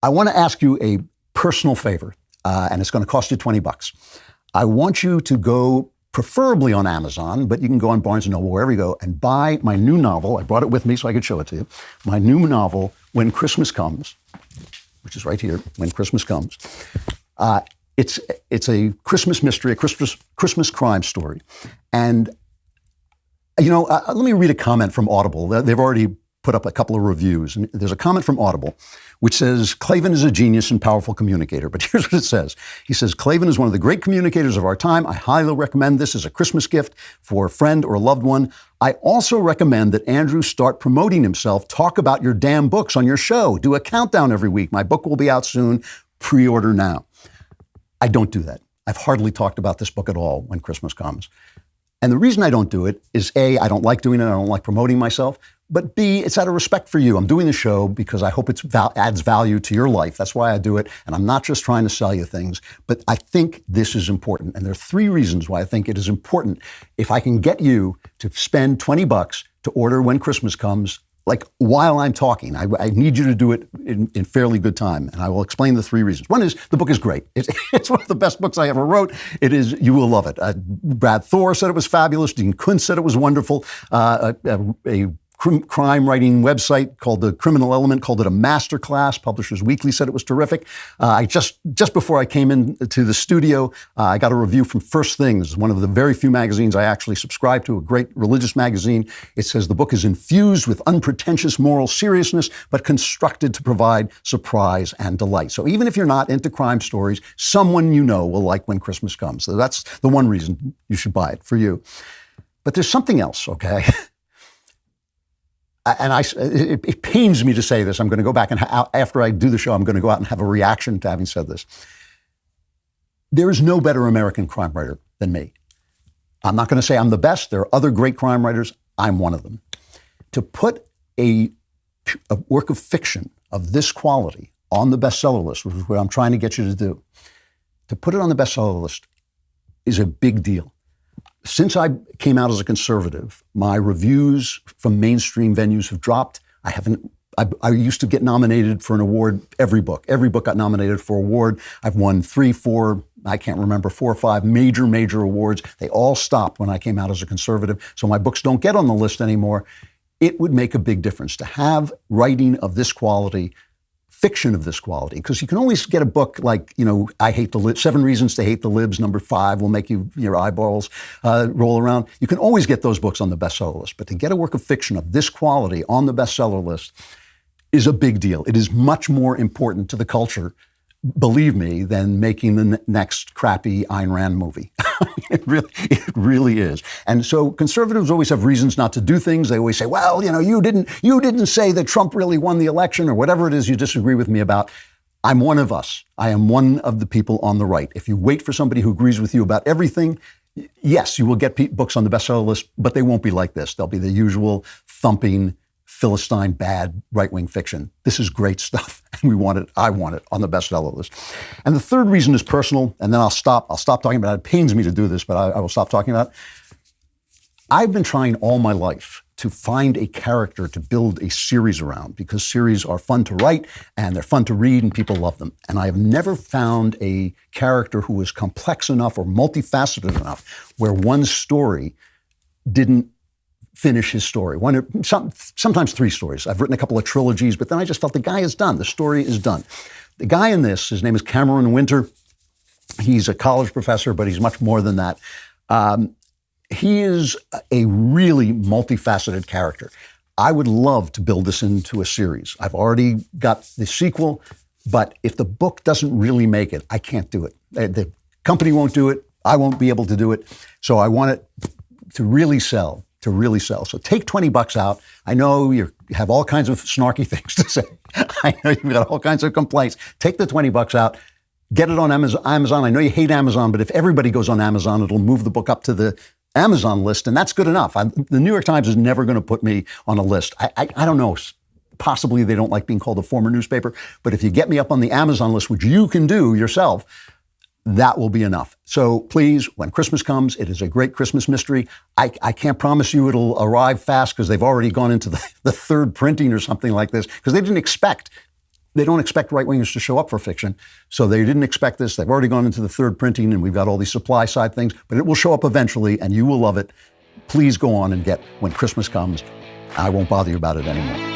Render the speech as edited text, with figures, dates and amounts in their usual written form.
I want to ask you a personal favor, and it's going to cost you $20. I want you to go preferably on Amazon, but you can go on Barnes & Noble, wherever you go, and buy my new novel. I brought it with me so I could show it to you. My new novel, When Christmas Comes, which is right here, When Christmas Comes. It's a Christmas mystery, a Christmas crime story. And, let me read a comment from Audible. They've already put up a couple of reviews. And there's a comment from Audible which says, Klavan is a genius and powerful communicator. But here's what it says. He says, Klavan is one of the great communicators of our time. I highly recommend this as a Christmas gift for a friend or a loved one. I also recommend that Andrew start promoting himself. Talk about your damn books on your show. Do a countdown every week. My book will be out soon. Pre-order now. I don't do that. I've hardly talked about this book at all when Christmas comes. And the reason I don't do it is A, I don't like doing it. I don't like promoting myself. But B, it's out of respect for you. I'm doing the show because I hope it adds value to your life. That's why I do it. And I'm not just trying to sell you things. But I think this is important. And there are 3 reasons why I think it is important. If I can get you to spend $20 to order When Christmas Comes, like while I'm talking, I need you to do it in fairly good time. And I will explain the 3 reasons. One is the book is great. It's one of the best books I ever wrote. You will love it. Brad Thor said it was fabulous. Dean Kuntz said it was wonderful. A crime writing website called The Criminal Element called it a masterclass. Publishers Weekly said it was terrific. I just before I came into the studio, I got a review from First Things, one of the very few magazines I actually subscribe to, a great religious magazine. It says the book is infused with unpretentious moral seriousness, but constructed to provide surprise and delight. So even if you're not into crime stories, someone you know will like When Christmas Comes. So that's the one reason you should buy it, for you. But there's something else, okay? And it pains me to say this. I'm going to go back and after I do the show, I'm going to go out and have a reaction to having said this. There is no better American crime writer than me. I'm not going to say I'm the best. There are other great crime writers. I'm one of them. To put a work of fiction of this quality on the bestseller list, which is what I'm trying to get you to do, to put it on the bestseller list is a big deal. Since I came out as a conservative, my reviews from mainstream venues have dropped. I used to get nominated for an award every book. Every book got nominated for an award. I've won 3, 4, I can't remember, 4 or 5 major awards. They all stopped when I came out as a conservative. So my books don't get on the list anymore. It would make a big difference to have writing of this quality, fiction of this quality, because you can always get a book like, I Hate the Libs, 7 Reasons to Hate the Libs, number 5 will make your eyeballs roll around. You can always get those books on the bestseller list, but to get a work of fiction of this quality on the bestseller list is a big deal. It is much more important to the culture, believe me, than making the next crappy Ayn Rand movie. It really is. And so conservatives always have reasons not to do things. They always say, well, you didn't say that Trump really won the election, or whatever it is you disagree with me about. I'm one of us. I am one of the people on the right. If you wait for somebody who agrees with you about everything, yes, you will get books on the bestseller list, but they won't be like this. They'll be the usual thumping, Philistine, bad right-wing fiction. This is great stuff, and I want it on the bestseller list. And the third reason is personal, and then I'll stop talking about it. It pains me to do this, but I will stop talking about it. I've been trying all my life to find a character to build a series around, because series are fun to write, and they're fun to read, and people love them. And I have never found a character who was complex enough or multifaceted enough where one story didn't finish his story. Sometimes 3 stories. I've written a couple of trilogies, but then I just felt the guy is done. The story is done. The guy in this, his name is Cameron Winter. He's a college professor, but he's much more than that. He is a really multifaceted character. I would love to build this into a series. I've already got the sequel, but if the book doesn't really make it, I can't do it. The company won't do it. I won't be able to do it. So I want it to really sell. So take $20 out. I know you have all kinds of snarky things to say. I know you've got all kinds of complaints. Take the $20 out. Get it on Amazon. I know you hate Amazon, but if everybody goes on Amazon, it'll move the book up to the Amazon list, and that's good enough. The New York Times is never going to put me on a list. I don't know. Possibly they don't like being called a former newspaper, but if you get me up on the Amazon list, which you can do yourself, that will be enough. So please, when Christmas comes, it is a great Christmas mystery. I can't promise you it'll arrive fast because they've already gone into the 3rd printing or something like this, because they didn't expect they don't expect right-wingers to show up for fiction. So they didn't expect this. They've already gone into the third printing, and we've got all these supply side things, but it will show up eventually, and you will love it. Please go on and get When Christmas Comes. I won't bother you about it anymore.